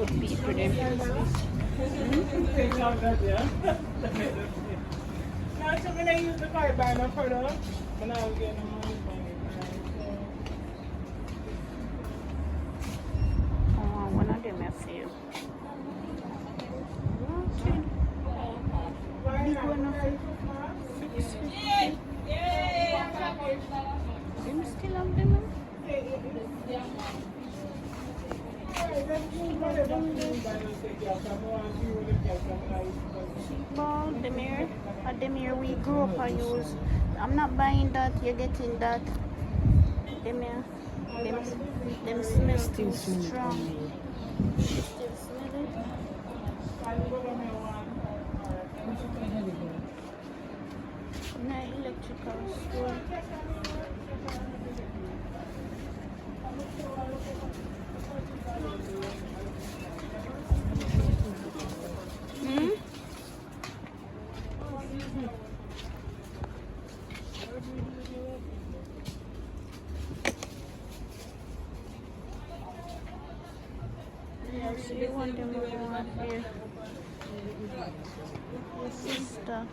for people them. Now, so when I use the card by my product, when I was getting money from it, Oh, one of them I feel. Big one of it. 650. Them still have them? Ball, them here we grew up I use. I'm not buying that, you're getting that. Them here, them smell still strong. Still smell it. In an electrical store. Hmm? Yeah, so you want them over here. Your sister.